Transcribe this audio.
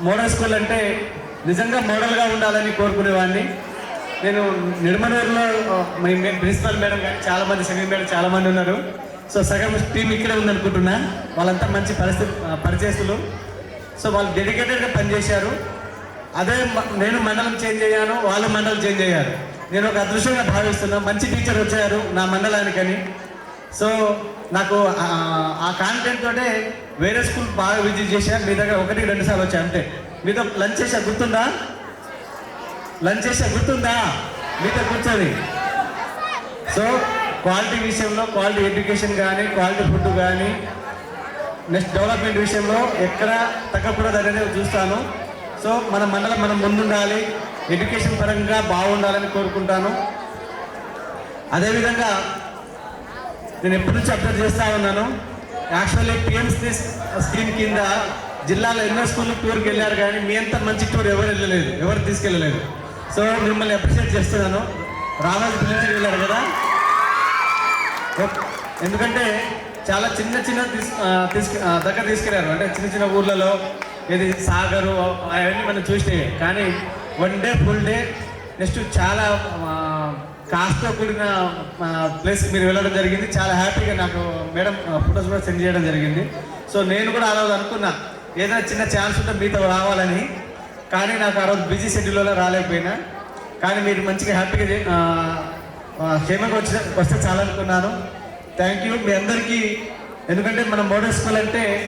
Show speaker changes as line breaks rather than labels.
Model school అంటే నిజంగా మోడల్గా ఉండాలని కోరుకునేవాడిని. నేను నిడమనూరులో ప్రిన్సిపల్ మేడం కానీ చాలామంది సెమీ మేడం చాలామంది ఉన్నారు. సో సగం టీం ఇక్కడే ఉందనుకుంటున్నా. వాళ్ళంతా మంచి పరిచయస్తులు. సో వాళ్ళు డెడికేటెడ్గా పనిచేశారు. అదే నేను మండలం చేంజ్ అయ్యాను, వాళ్ళు మండలం చేంజ్ అయ్యారు. నేను ఒక అదృష్టంగా భావిస్తున్నా. మంచి టీచర్ వచ్చారు నా మండలానికని. సో నాకు ఆ కాన్ఫిడెంట్ తోటే వేరే స్కూల్ బాగా విజిట్ చేశాను. మీ దగ్గర 1-2 సార్లు వచ్చాను అంతే. మీతో లంచ్ చేసా గుర్తుందా? మీతో కూర్చొని. సో క్వాలిటీ విషయంలో, క్వాలిటీ ఎడ్యుకేషన్ కానీ, క్వాలిటీ ఫుడ్ కానీ, నెక్స్ట్ డెవలప్మెంట్ విషయంలో ఎక్కడ తగ్గకూడదు అనేది చూస్తాను. సో మన మండలం మనం ముందుండాలి, ఎడ్యుకేషన్ పరంగా బాగుండాలని కోరుకుంటాను. అదేవిధంగా నేను ఎప్పటి నుంచి అప్డేట్ చేస్తూ ఉన్నాను. యాక్చువల్లీ పిఎంసీ స్కీమ్ కింద జిల్లాలో ఎన్నో స్కూళ్ళు టూర్కి వెళ్ళారు, కానీ మీ అంత మంచి టూర్ ఎవరు తీసుకెళ్ళలేదు. సో మిమ్మల్ని అప్రిషియేట్ చేస్తున్నాను. రామాజీ నుంచి వెళ్ళారు కదా, ఎందుకంటే చాలా చిన్న దగ్గర తీసుకెళ్ళారు. అంటే చిన్న ఊర్లలో ఇది సాగరు అవన్నీ మనం చూస్తే, కానీ 1 డే ఫుల్ డే నెక్స్ట్ చాలా కాస్ట్తో కూడిన ప్లేస్కి మీరు వెళ్ళడం జరిగింది. చాలా హ్యాపీగా నాకు మేడం ఫొటోస్ కూడా సెండ్ చేయడం జరిగింది. సో నేను కూడా ఆ రోజు అనుకున్నా ఏదైనా చిన్న ఛాన్స్ ఉంటే మీతో రావాలని, కానీ నాకు ఆ రోజు బిజీ షెడ్యూల్లో రాలేకపోయినా. కానీ మీరు మంచిగా హ్యాపీగా క్షేమంగా వస్తే చాలా అనుకున్నాను. థ్యాంక్ యూ మీ అందరికీ. ఎందుకంటే మన మోడల్ స్కూల్ అంటే